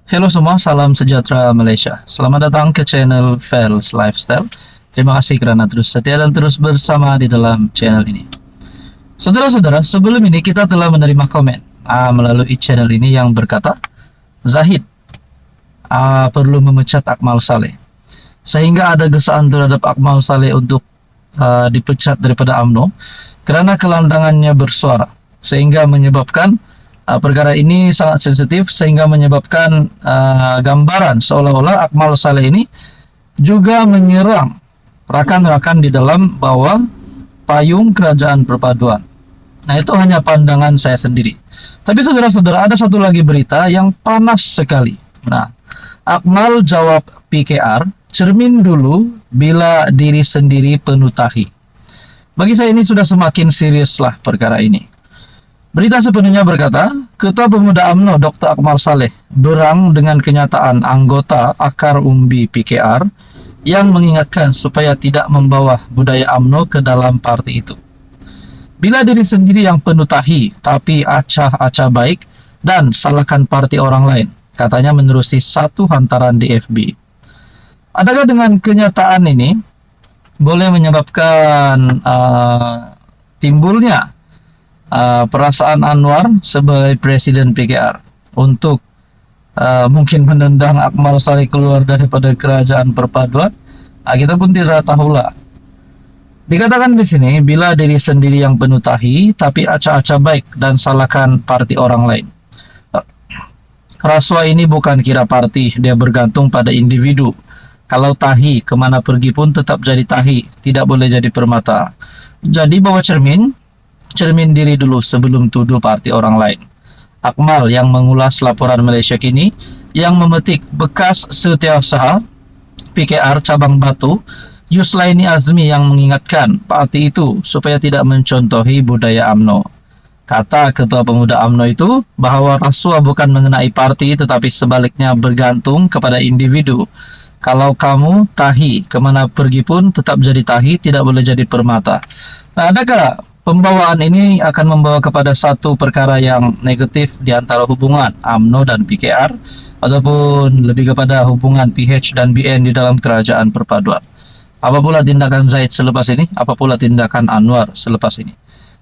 Halo semua, salam sejahtera Malaysia. Selamat datang ke channel Fels Lifestyle. Terima kasih kerana terus setia dan terus bersama di dalam channel ini. Saudara-saudara, sebelum ini kita telah menerima komen melalui channel ini yang berkata, Zahid perlu memecat Akmal Saleh. Sehingga ada gesaan terhadap Akmal Saleh untuk dipecat daripada UMNO kerana kelandangannya bersuara. Sehingga menyebabkan perkara ini sangat sensitif sehingga menyebabkan gambaran seolah-olah Akmal Saleh ini juga menyerang rakan-rakan di dalam bawah payung kerajaan perpaduan. Nah, itu hanya pandangan saya sendiri. Tapi saudara-saudara, ada satu lagi berita yang panas sekali. Nah, Akmal jawab PKR, cermin dulu bila diri sendiri penuh tahi. Bagi saya ini sudah semakin seriuslah perkara ini. Berita sepenuhnya berkata, Ketua Pemuda UMNO Dr. Akmal Saleh berang dengan kenyataan anggota akar umbi PKR yang mengingatkan supaya tidak membawa budaya UMNO ke dalam parti itu. Bila diri sendiri yang penuh tahi, tapi acah-acah baik dan salahkan parti orang lain, katanya menerusi satu hantaran di FB. Adakah dengan kenyataan ini boleh menyebabkan timbulnya perasaan Anwar sebagai Presiden PKR untuk mungkin menendang Akmal Saleh keluar daripada kerajaan perpaduan? Kita pun tidak tahulah. Dikatakan di sini, bila diri sendiri yang penuh tahi, tapi acah-acah baik dan salahkan parti orang lain. Rasuah ini bukan kira parti, dia bergantung pada individu. Kalau tahi, kemana pergi pun tetap jadi tahi, tidak boleh jadi permata. Jadi bawa cermin diri dulu sebelum tuduh parti orang lain. Akmal yang mengulas laporan Malaysia Kini yang memetik bekas setiausaha PKR cabang Batu, Yuslaini Azmi yang mengingatkan parti itu supaya tidak mencontohi budaya UMNO. Kata Ketua Pemuda UMNO itu bahawa rasuah bukan mengenai parti tetapi sebaliknya bergantung kepada individu. Kalau kamu tahi, kemana pergi pun tetap jadi tahi, tidak boleh jadi permata. Nah, adakah pembawaan ini akan membawa kepada satu perkara yang negatif di antara hubungan UMNO dan PKR ataupun lebih kepada hubungan PH dan BN di dalam kerajaan perpaduan? Apa pula tindakan Zaid selepas ini? Apa pula tindakan Anwar selepas ini?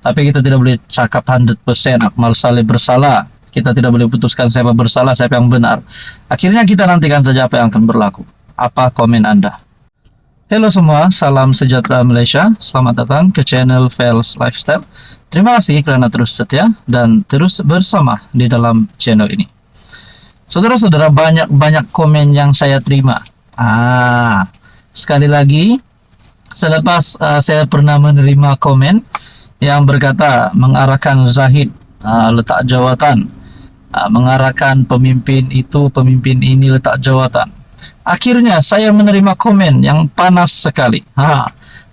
Tapi kita tidak boleh cakap 100% Akmal Saleh bersalah. Kita tidak boleh putuskan siapa bersalah, siapa yang benar. Akhirnya kita nantikan saja apa yang akan berlaku. Apa komen Anda? Halo semua, salam sejahtera Malaysia. Selamat datang ke channel Fels Lifestyle. Terima kasih kerana terus setia dan terus bersama di dalam channel ini. Saudara-saudara, banyak komen yang saya terima. Sekali lagi, selepas saya pernah menerima komen yang berkata mengarahkan Zahid letak jawatan, mengarahkan pemimpin itu, pemimpin ini letak jawatan. Akhirnya saya menerima komen yang panas sekali.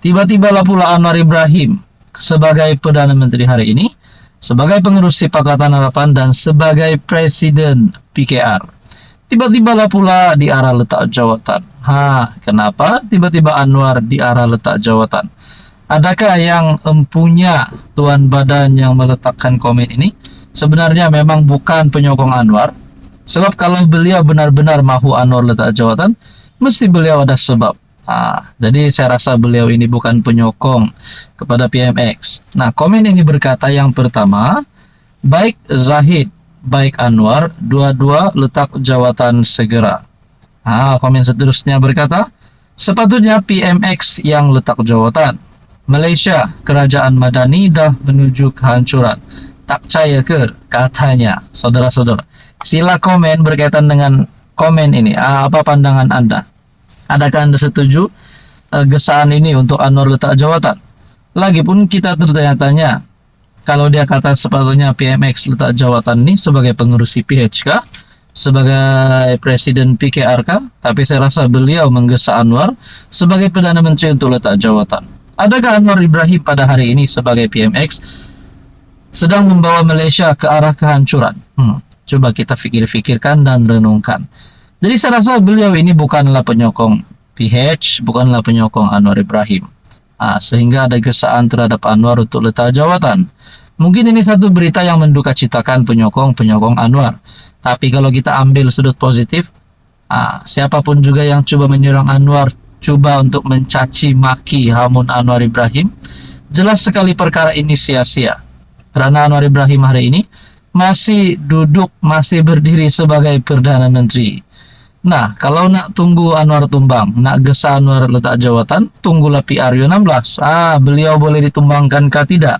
Tiba-tibalah pula Anwar Ibrahim sebagai Perdana Menteri hari ini, sebagai pengurus Pakatan Harapan dan sebagai Presiden PKR. Tiba-tibalah pula di arah letak jawatan. Kenapa tiba-tiba Anwar di arah letak jawatan? Adakah yang empunya tuan badan yang meletakkan komen ini sebenarnya memang bukan penyokong Anwar? Sebab kalau beliau benar-benar mahu Anwar letak jawatan, mesti beliau ada sebab. Jadi saya rasa beliau ini bukan penyokong kepada PMX. Nah, komen ini berkata yang pertama, baik Zahid, baik Anwar, dua-dua letak jawatan segera. Komen seterusnya berkata, sepatutnya PMX yang letak jawatan. Malaysia, kerajaan madani dah menuju kehancuran. Tak percaya ke? Katanya. Saudara-saudara, sila komen berkaitan dengan komen ini. Apa pandangan Anda? Adakah Anda setuju gesaan ini untuk Anwar letak jawatan? Lagipun kita tertanya-tanya, kalau dia kata sepatutnya PMX letak jawatan ini sebagai pengurus PH kah? Sebagai Presiden PKR kah? Tapi saya rasa beliau menggesa Anwar sebagai Perdana Menteri untuk letak jawatan. Adakah Anwar Ibrahim pada hari ini sebagai PMX sedang membawa Malaysia ke arah kehancuran? Coba kita fikir-fikirkan dan renungkan. Jadi saya rasa beliau ini bukanlah penyokong PH, bukanlah penyokong Anwar Ibrahim. Sehingga ada gesaan terhadap Anwar untuk letak jawatan. Mungkin ini satu berita yang menduka citakan penyokong Anwar. Tapi kalau kita ambil sudut positif, siapapun juga yang coba menyerang Anwar, coba untuk mencaci maki hamun Anwar Ibrahim, jelas sekali perkara ini sia-sia. Karena Anwar Ibrahim hari ini masih berdiri sebagai Perdana Menteri. Nah, kalau nak tunggu Anwar tumbang, nak gesa Anwar letak jawatan, tunggulah PRU 16. Beliau boleh ditumbangkan kah tidak?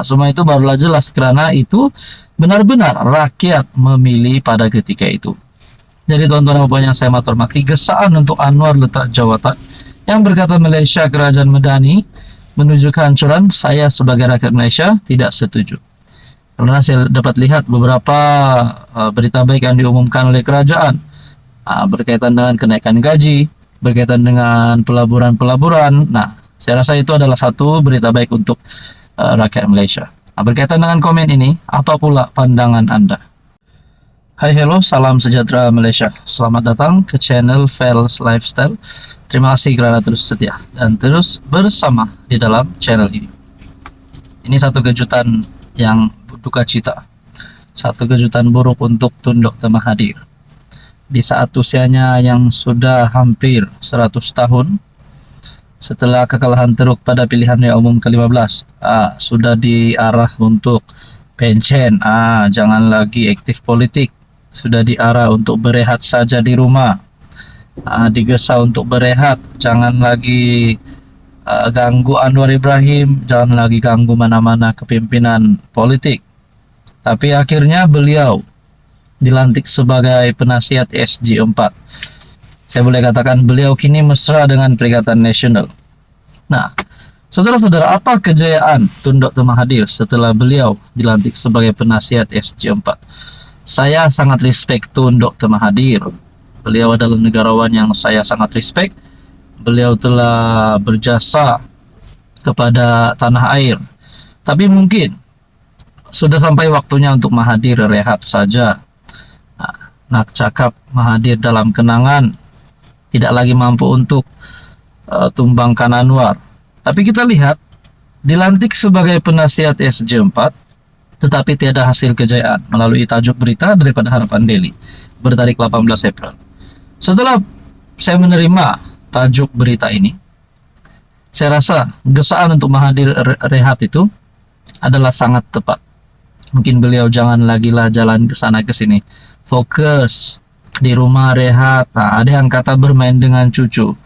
Semua itu barulah jelas, karena itu benar-benar rakyat memilih pada ketika itu. Jadi tuan-tuan dan puan yang saya hormati, gesaan untuk Anwar letak jawatan yang berkata Malaysia Kerajaan Medani menuju kehancuran, saya sebagai rakyat Malaysia tidak setuju. Karena saya dapat lihat beberapa berita baik yang diumumkan oleh kerajaan berkaitan dengan kenaikan gaji, berkaitan dengan pelaburan-pelaburan. Nah, saya rasa itu adalah satu berita baik untuk rakyat Malaysia. Berkaitan dengan komen ini, apa pula pandangan Anda? Hai, hello, salam sejahtera Malaysia. Selamat datang ke channel Fels Lifestyle. Terima kasih kerana terus setia dan terus bersama di dalam channel ini. Ini satu kejutan yang duka cita, satu kejutan buruk untuk Tun Dr. Mahathir. Di saat usianya yang sudah hampir 100 tahun, setelah kekalahan teruk pada pilihan raya umum ke-15, sudah diarah untuk pencen, jangan lagi aktif politik, sudah diarah untuk berehat saja di rumah, digesa untuk berehat, jangan lagi ganggu Anwar Ibrahim, jangan lagi ganggu mana-mana kepimpinan politik. Tapi akhirnya beliau dilantik sebagai penasihat SG4. Saya boleh katakan beliau kini mesra dengan Perikatan Nasional. Nah, saudara-saudara, apa kejayaan Tun Dr. Mahathir setelah beliau dilantik sebagai penasihat SG4? Saya sangat respect Tun Dr. Mahathir. Beliau adalah negarawan yang saya sangat respect. Beliau telah berjasa kepada tanah air. Tapi mungkin sudah sampai waktunya untuk Mahathir rehat saja. Nak cakap Mahathir dalam kenangan, tidak lagi mampu untuk tumbangkan Anwar. Tapi kita lihat, dilantik sebagai penasihat SG4, tetapi tiada hasil kejayaan melalui tajuk berita daripada Harapan Daily bertarik 18 April. Setelah saya menerima tajuk berita ini, saya rasa gesaan untuk Mahathir rehat itu adalah sangat tepat. Mungkin beliau jangan lagi lah jalan ke sana ke sini, fokus di rumah rehat. Ada yang kata bermain dengan cucu.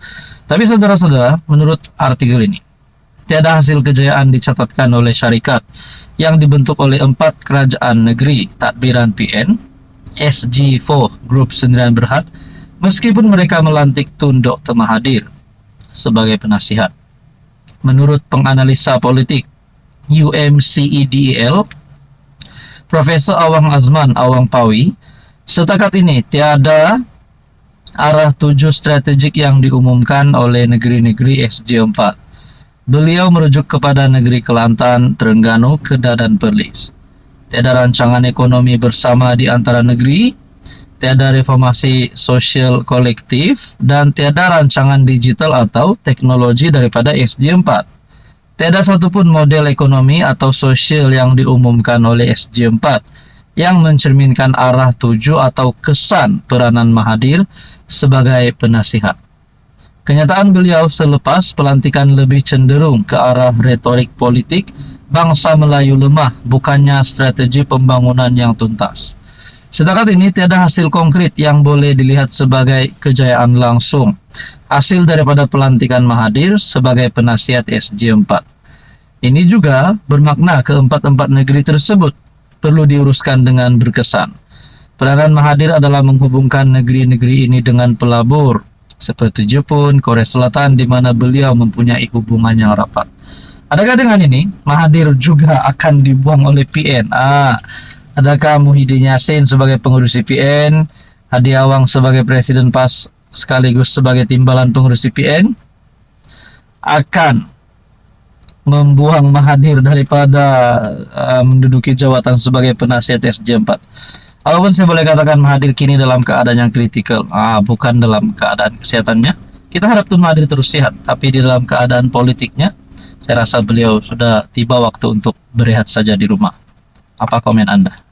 Tapi saudara-saudara, menurut artikel ini, tiada hasil kejayaan dicatatkan oleh syarikat yang dibentuk oleh 4 kerajaan negeri tadbiran PN, SG4 Group Sendirian Berhad, meskipun mereka melantik Tun Dr. Mahathir sebagai penasihat. Menurut penganalisa politik UMCEDEL, Profesor Awang Azman Awang Pawi, setakat ini tiada arah 7 strategik yang diumumkan oleh negeri-negeri SG4. Beliau merujuk kepada negeri Kelantan, Terengganu, Kedah dan Perlis. Tiada rancangan ekonomi bersama di antara negeri, tiada reformasi sosial kolektif, dan tiada rancangan digital atau teknologi daripada SG4. Tiada satupun model ekonomi atau sosial yang diumumkan oleh SG4 yang mencerminkan arah tuju atau kesan peranan Mahathir sebagai penasihat. Kenyataan beliau selepas pelantikan lebih cenderung ke arah retorik politik bangsa Melayu lemah, bukannya strategi pembangunan yang tuntas. Setakat ini tiada hasil konkret yang boleh dilihat sebagai kejayaan langsung hasil daripada pelantikan Mahathir sebagai penasihat SG4. Ini juga bermakna keempat-empat negeri tersebut perlu diuruskan dengan berkesan. Peranan Mahathir adalah menghubungkan negeri-negeri ini dengan pelabur seperti Jepun, Korea Selatan, di mana beliau mempunyai hubungan yang rapat. Adakah dengan ini Mahathir juga akan dibuang oleh PN? Adakah Muhyiddin Yassin sebagai pengurus PN, Hadi Awang sebagai presiden PAS sekaligus sebagai timbalan pengurus PN akan membuang Mahathir daripada menduduki jawatan sebagai penasihat SG4? Walaupun saya boleh katakan Mahathir kini dalam keadaan yang kritikal, bukan dalam keadaan kesehatannya. Kita harap Tun Mahathir terus sehat, tapi di dalam keadaan politiknya Saya rasa beliau sudah tiba waktu untuk berehat saja di rumah. Apa komen Anda?